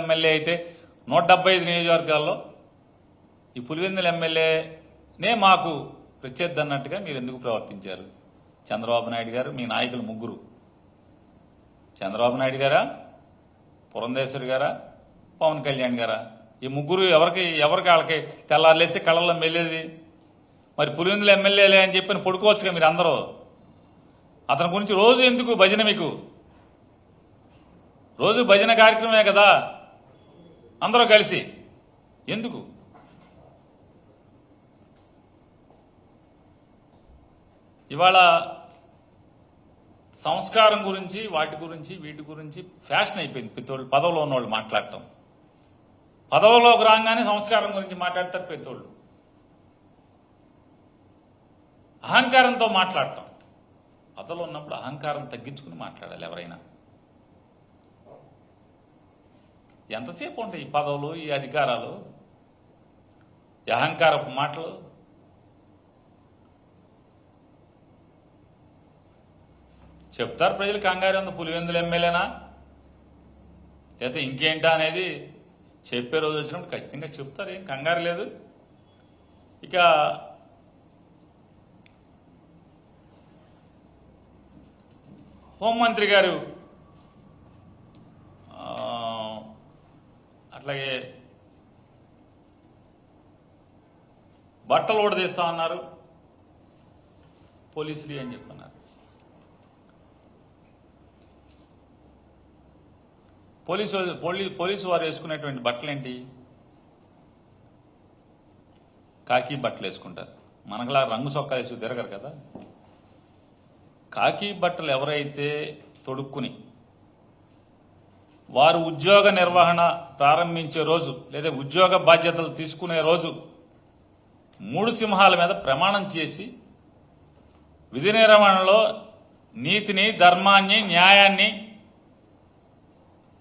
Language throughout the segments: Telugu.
ఎమ్మెల్యే అయితే 175 నియోజకవర్గాల్లో ఈ పులివెందుల ఎమ్మెల్యేనే మాకు ప్రత్యర్థి అన్నట్టుగా మీరు ఎందుకు ప్రవర్తించారు? చంద్రబాబు నాయుడు గారు, మీ నాయకులు ముగ్గురు, చంద్రబాబు నాయుడు గారా, పురంధేశ్వరి గారా, పవన్ కళ్యాణ్ గారా, ఈ ముగ్గురు ఎవరికి వాళ్ళకి తెల్లారులేసి కళ్ళల్లో మెల్లేది? మరి పులివెందుల ఎమ్మెల్యేలే అని చెప్పి పడుకోవచ్చుగా మీరు అందరూ. అతని గురించి రోజు ఎందుకు భజన? మీకు రోజు భజన కార్యక్రమమే కదా అందరూ కలిసి, ఎందుకు? ఇవాళ సంస్కారం గురించి, వాటి గురించి, వీటి గురించి ఫ్యాషన్ అయిపోయింది. ప్రతివాళ్ళు పదవిలో ఉన్నవాళ్ళు మాట్లాడటం, పదవిలోకి రాగానే సంస్కారం గురించి మాట్లాడతారు ప్రతివాళ్ళు. అహంకారంతో మాట్లాడటం, పదవిలో ఉన్నప్పుడు అహంకారం తగ్గించుకుని మాట్లాడాలి ఎవరైనా. ఎంతసేపు ఉంటాయి ఈ పదవులు, ఈ అధికారాలు, ఈ అహంకారపు మాటలు? చెప్తారు ప్రజలు కంగారు ఉంది, పులివెందుల ఎమ్మెల్యేనా లేకపోతే ఇంకేంటా అనేది చెప్పే రోజు వచ్చినప్పుడు ఖచ్చితంగా చెప్తారు, ఏం కంగారు లేదు. ఇక హోంమంత్రి గారు అట్లాగే బట్టలు ఓడదీస్తా అన్నారు పోలీసులు అని చెప్పన్నారు. పోలీసు వారు వేసుకునేటువంటి బట్టలేంటి? కాకి బట్టలు వేసుకుంటారు. మనకులా రంగు సొక్కా వేసి తిరగరు కదా. కాకి బట్టలు ఎవరైతే తొడుక్కుని వారు ఉద్యోగ నిర్వహణ ప్రారంభించే రోజు లేదా ఉద్యోగ బాధ్యతలు తీసుకునే రోజు 3 సింహాల మీద ప్రమాణం చేసి విధి నిర్వహణలో నీతిని, ధర్మాన్ని, న్యాయాన్ని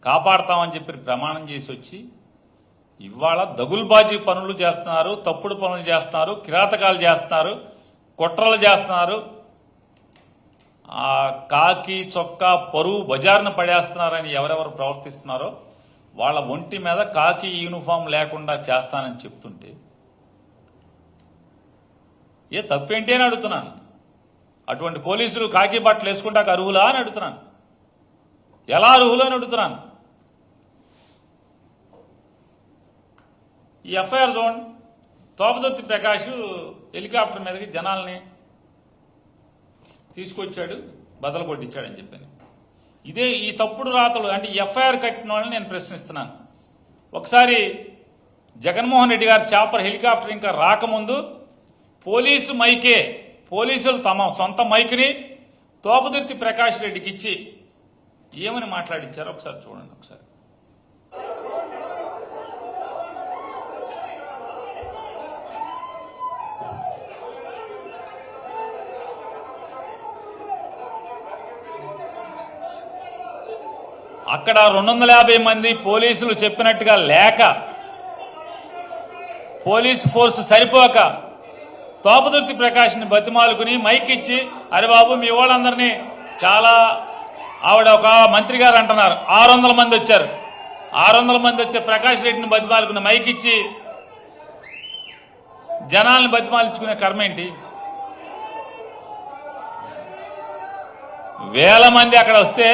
కాపాడతామని చెప్పి ప్రమాణం చేసి వచ్చి ఇవాళ దగుల్బాజీ పనులు చేస్తున్నారు, తప్పుడు పనులు చేస్తున్నారు, కిరాతకాలు చేస్తున్నారు, కుట్రలు చేస్తున్నారు, ఆ కాకి చొక్కా పరువు బజార్ను పడేస్తున్నారని ఎవరెవరు ప్రవర్తిస్తున్నారో వాళ్ళ ఒంటి మీద కాకి యూనిఫామ్ లేకుండా చేస్తానని చెప్తుంటే ఏ తప్పేంటి అని అడుగుతున్నాను. అటువంటి పోలీసులు కాకి బట్టలు వేసుకుంటాక అర్హులా అని అడుగుతున్నాను. ఎలా అర్హులు అని అడుగుతున్నాను. ఈ ఎఫ్ఐఆర్ చూడండి, తోపదుర్తి ప్రకాష్ హెలికాప్టర్ మీదకి జనాల్ని తీసుకొచ్చాడు, బదలు కొట్టించాడని చెప్పాను. ఇదే ఈ తప్పుడు రాతలు అంటే ఎఫ్ఐఆర్ కట్టిన వాళ్ళని నేను ప్రశ్నిస్తున్నాను. ఒకసారి జగన్మోహన్ రెడ్డి గారు చాపర్ హెలికాప్టర్ ఇంకా రాకముందు పోలీసులు తమ సొంత మైకుని తోపదుర్తి ప్రకాష్ రెడ్డికి ఇచ్చి ఏమని మాట్లాడించారో ఒకసారి చూడండి. ఒకసారి అక్కడ 250 మంది పోలీసులు చెప్పినట్టుగా లేక, పోలీసు ఫోర్స్ సరిపోక తోపదుర్తి ప్రకాష్ని బతిమాలుకుని మైక్ ఇచ్చి, అరే బాబు మీ వాళ్ళందరినీ చాలా, ఆవిడ ఒక మంత్రి గారు అంటున్నారు 600 మంది వచ్చారు, 600 మంది వచ్చే ప్రకాష్ రెడ్డిని బతిమాలుకుని మైక్ ఇచ్చి జనాల్ని బతిమాలించుకునే కర్మ ఏంటి? వేల మంది అక్కడ వస్తే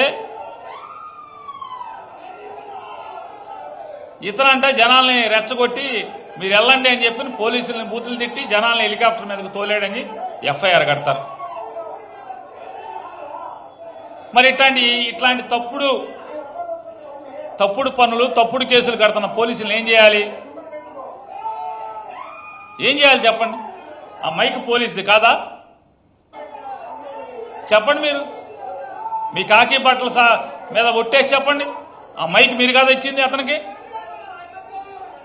ఇతనంటే జనాల్ని రెచ్చగొట్టి మీరు వెళ్ళండి అని చెప్పి పోలీసుల్ని బూతులు తిట్టి జనాల్ని హెలికాప్టర్ మీదకు తోలేడని ఎఫ్ఐఆర్ కడతారు. మరి ఇట్లాంటి తప్పుడు పనులు, తప్పుడు కేసులు కడుతున్న పోలీసులు ఏం చేయాలి? చెప్పండి. ఆ మైక్ పోలీసుది కాదా? చెప్పండి. మీరు మీ కాకి బట్టల మీద ఒట్టేసి చెప్పండి, ఆ మైక్ మీరు కాదా ఇచ్చింది అతనికి?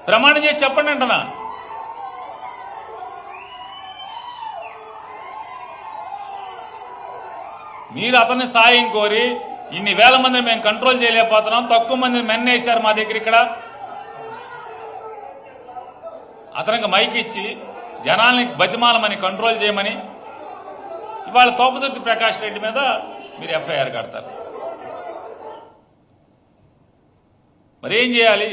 ప్రమాణం చేసి చెప్పండి అంటనా. మీరు అతన్ని సాయం కోరి ఇన్ని వేల మందిని మేము కంట్రోల్ చేయలేకపోతున్నాం, తక్కువ మందిని మెన్ వేశారు మా దగ్గర, ఇక్కడ అతనికి మైక్ ఇచ్చి జనాల్ని బతిమాలమని కంట్రోల్ చేయమని ఇవాళ తోపదుర్తి ప్రకాష్ రెడ్డి మీద మీరు ఎఫ్ఐఆర్ కడతారు. మరి ఏం చేయాలి?